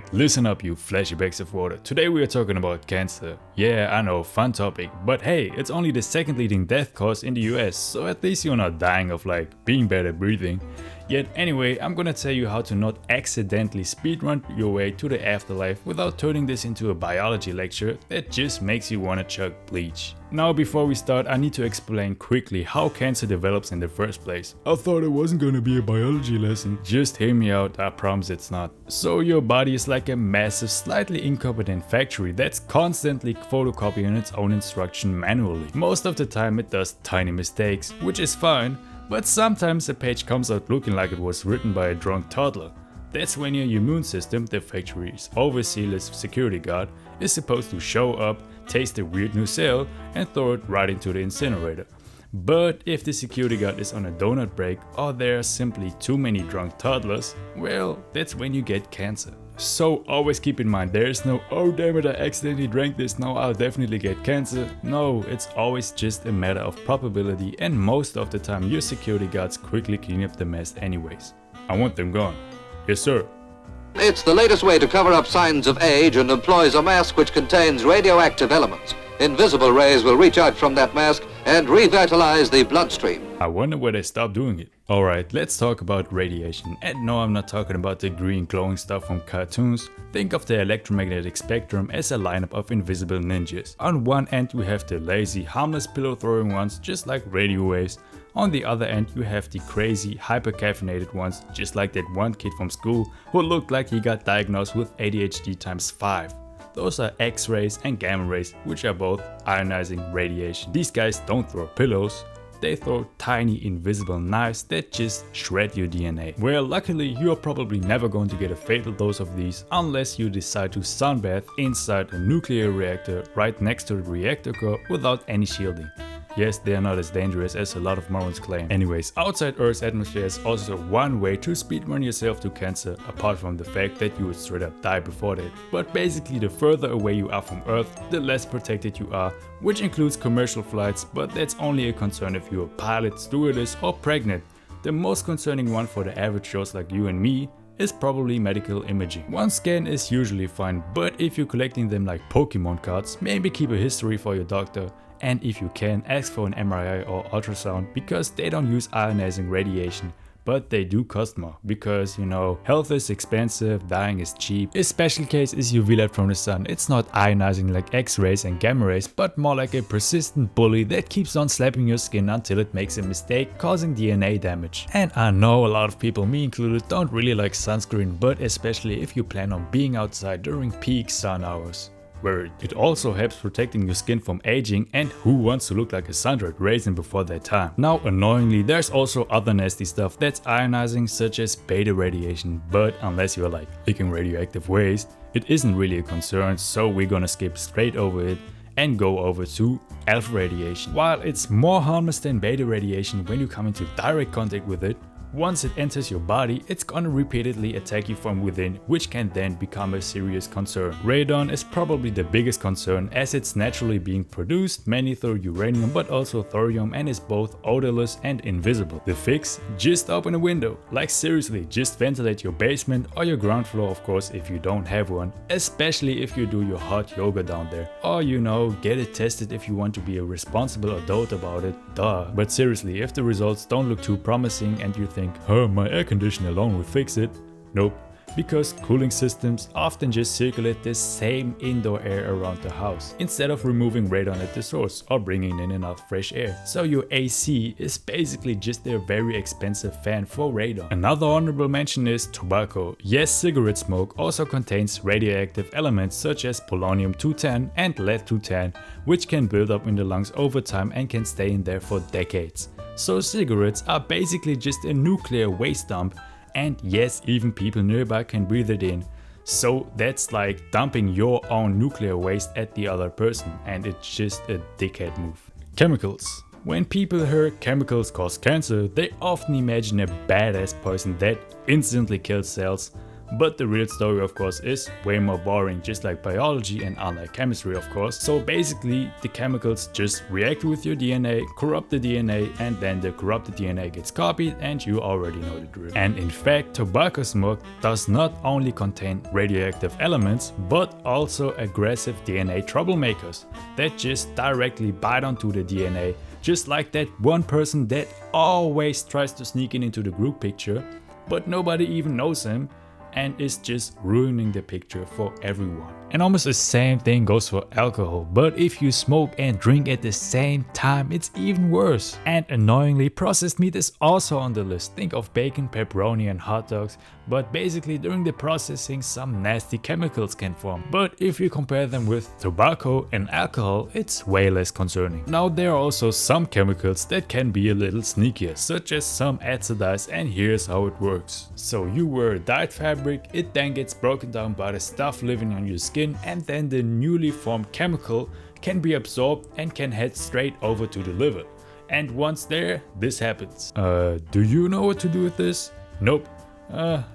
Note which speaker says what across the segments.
Speaker 1: Alright, listen up you fleshy bags of water. Today we are talking about cancer. Yeah, I know, fun topic, but hey, it's only the second leading death cause in the US, so at least you're not dying of being bad at breathing. Yet anyway, I'm gonna tell you how to not accidentally speedrun your way to the afterlife without turning this into a biology lecture that just makes you wanna chug bleach. Now before we start, I need to explain quickly how cancer develops in the first place. I thought it wasn't gonna be a biology lesson. Just hear me out, I promise it's not. So your body is like a massive, slightly incompetent factory that's constantly photocopying its own instruction manually. Most of the time it does tiny mistakes, which is fine, but sometimes a page comes out looking like it was written by a drunk toddler. That's when your immune system, the factory's overzealous security guard, is supposed to show up, taste the weird new cell and throw it right into the incinerator. But if the security guard is on a donut break or there are simply too many drunk toddlers, well, that's when you get cancer. So always keep in mind, there is no "oh damn it, I accidentally drank this, now I'll definitely get cancer." No, it's always just a matter of probability, and most of the time your security guards quickly clean up the mess anyways. I want them gone. Yes sir.
Speaker 2: It's the latest way to cover up signs of age and employs a mask which contains radioactive elements. Invisible rays will reach out from that mask and revitalize the bloodstream.
Speaker 1: I wonder where they stopped doing it. Alright, let's talk about radiation. And no, I'm not talking about the green glowing stuff from cartoons. Think of the electromagnetic spectrum as a lineup of invisible ninjas. On one end you have the lazy, harmless pillow throwing ones, just like radio waves. On the other end you have the crazy, hyper caffeinated ones, just like that one kid from school who looked like he got diagnosed with ADHD times 5. Those are X-rays and gamma rays, which are both ionizing radiation. These guys don't throw pillows, they throw tiny invisible knives that just shred your DNA. Well, luckily you are probably never going to get a fatal dose of these unless you decide to sunbathe inside a nuclear reactor right next to the reactor core without any shielding. Yes, they are not as dangerous as a lot of morons claim. Anyways, outside Earth's atmosphere is also one way to speedrun yourself to cancer, apart from the fact that you would straight up die before that. But basically the further away you are from Earth, the less protected you are, which includes commercial flights, but that's only a concern if you're a pilot, stewardess or pregnant. The most concerning one for the average Joes like you and me is probably medical imaging. One scan is usually fine, but if you're collecting them like Pokemon cards, maybe keep a history for your doctor. And if you can, ask for an MRI or ultrasound, because they don't use ionizing radiation, but they do cost more, because you know, health is expensive, dying is cheap. A special case is UV light from the sun. It's not ionizing like X-rays and gamma rays, but more like a persistent bully that keeps on slapping your skin until it makes a mistake, causing DNA damage. And I know a lot of people, me included, don't really like sunscreen, but especially if you plan on being outside during peak sun hours, where it also helps protecting your skin from aging, and who wants to look like a sun-dried raisin before their time. Now annoyingly, there's also other nasty stuff that's ionizing, such as beta radiation, but unless you're like licking radioactive waste, it isn't really a concern, so we're gonna skip straight over it and go over to alpha radiation. While it's more harmless than beta radiation when you come into direct contact with it, once it enters your body, it's gonna repeatedly attack you from within, which can then become a serious concern. Radon is probably the biggest concern, as it's naturally being produced mainly through uranium but also thorium, and is both odorless and invisible. The fix? Just open a window. Like seriously, just ventilate your basement or your ground floor, of course if you don't have one, especially if you do your hot yoga down there. Or you know, get it tested if you want to be a responsible adult about it, duh. But seriously, if the results don't look too promising and you think, "huh, my air conditioner alone will fix it," nope, because cooling systems often just circulate the same indoor air around the house, instead of removing radon at the source or bringing in enough fresh air. So your AC is basically just a very expensive fan for radon. Another honorable mention is tobacco. Yes, cigarette smoke also contains radioactive elements such as polonium-210 and lead-210, which can build up in the lungs over time and can stay in there for decades. So cigarettes are basically just a nuclear waste dump, and yes, even people nearby can breathe it in. So that's like dumping your own nuclear waste at the other person, and it's just a dickhead move. Chemicals. When people hear chemicals cause cancer, they often imagine a badass poison that instantly kills cells. But the real story of course is way more boring, just like biology and unlike chemistry of course. So basically the chemicals just react with your DNA, corrupt the DNA, and then the corrupted DNA gets copied, and you already know the drill. And in fact, tobacco smoke does not only contain radioactive elements, but also aggressive DNA troublemakers that just directly bite onto the DNA, just like that one person that always tries to sneak into the group picture, but nobody even knows him, and is just ruining the picture for everyone. And almost the same thing goes for alcohol, but if you smoke and drink at the same time, it's even worse. And annoyingly, processed meat is also on the list. Think of bacon, pepperoni and hot dogs, but basically during the processing some nasty chemicals can form. But if you compare them with tobacco and alcohol, it's way less concerning. Now there are also some chemicals that can be a little sneakier, such as some acidize, and here's how it works. So you wear a dyed fabric, it then gets broken down by the stuff living on your skin, and then the newly formed chemical can be absorbed and can head straight over to the liver. And once there, this happens. Do you know what to do with this? Nope.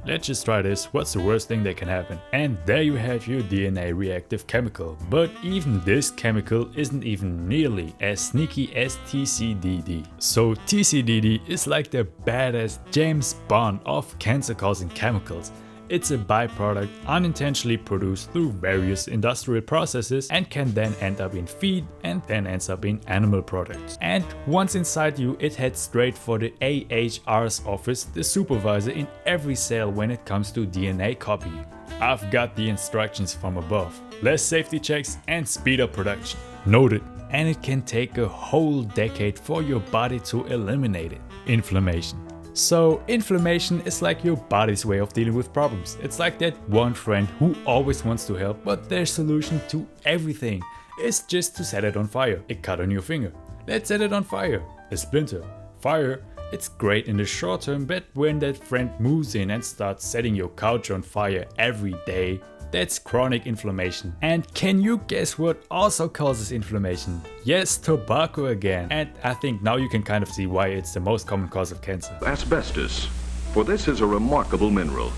Speaker 1: Let's just try this. What's the worst thing that can happen? And there you have your DNA reactive chemical. But even this chemical isn't even nearly as sneaky as TCDD. So TCDD is like the badass James Bond of cancer-causing chemicals. It's a byproduct unintentionally produced through various industrial processes and can then end up in feed and then ends up in animal products. And once inside you, it heads straight for the AHR's office, the supervisor in every cell when it comes to DNA copying. I've got the instructions from above. Less safety checks and speed up production. Noted. And it can take a whole decade for your body to eliminate it. Inflammation. So inflammation is like your body's way of dealing with problems. It's like that one friend who always wants to help, but their solution to everything is just to set it on fire. A cut on your finger. Let's set it on fire. A splinter. Fire. It's great in the short term, but when that friend moves in and starts setting your couch on fire every day, that's chronic inflammation. And can you guess what also causes inflammation? Yes, tobacco again. And I think now you can kind of see why it's the most common cause of cancer.
Speaker 3: Asbestos, for this is a remarkable mineral.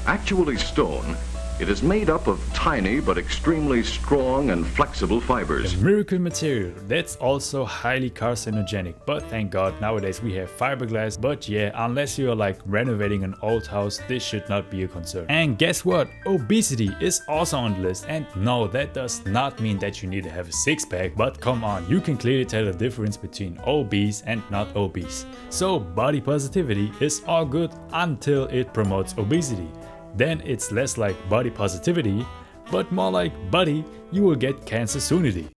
Speaker 3: Actually stone, it is made up of tiny but extremely strong and flexible fibers.
Speaker 1: A miracle material that's also highly carcinogenic, but thank God nowadays we have fiberglass. But yeah, unless you're like renovating an old house, this should not be a concern. And guess what? Obesity is also on the list. And no, that does not mean that you need to have a six-pack, but come on, you can clearly tell the difference between obese and not obese. So body positivity is all good until it promotes obesity. Then it's less like body positivity, but more like buddy, you will get cancer soonity.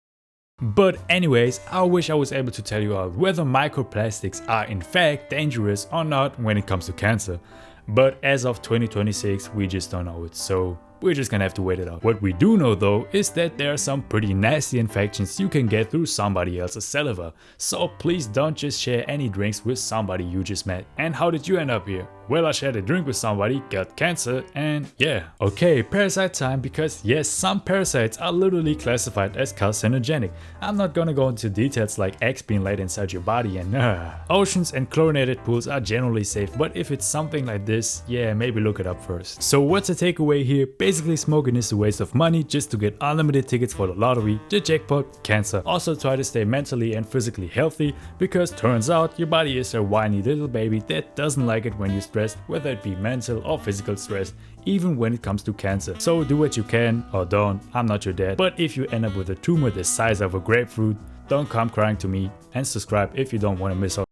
Speaker 1: But anyways, I wish I was able to tell you all whether microplastics are in fact dangerous or not when it comes to cancer. But as of 2026, we just don't know it, so we're just gonna have to wait it out. What we do know though is that there are some pretty nasty infections you can get through somebody else's saliva. So please don't just share any drinks with somebody you just met. And how did you end up here? Well, I shared a drink with somebody, got cancer, and yeah. Okay, parasite time, because yes, some parasites are literally classified as carcinogenic. I'm not gonna go into details like eggs being laid inside your body and Oceans and chlorinated pools are generally safe, but if it's something like this, yeah, maybe look it up first. So what's the takeaway here? Basically, smoking is a waste of money just to get unlimited tickets for the lottery, the jackpot, cancer. Also try to stay mentally and physically healthy, because turns out your body is a whiny little baby that doesn't like it when you stress, whether it be mental or physical stress, even when it comes to cancer. So do what you can, or don't, I'm not your dad. But if you end up with a tumor the size of a grapefruit, don't come crying to me, and subscribe if you don't want to miss out.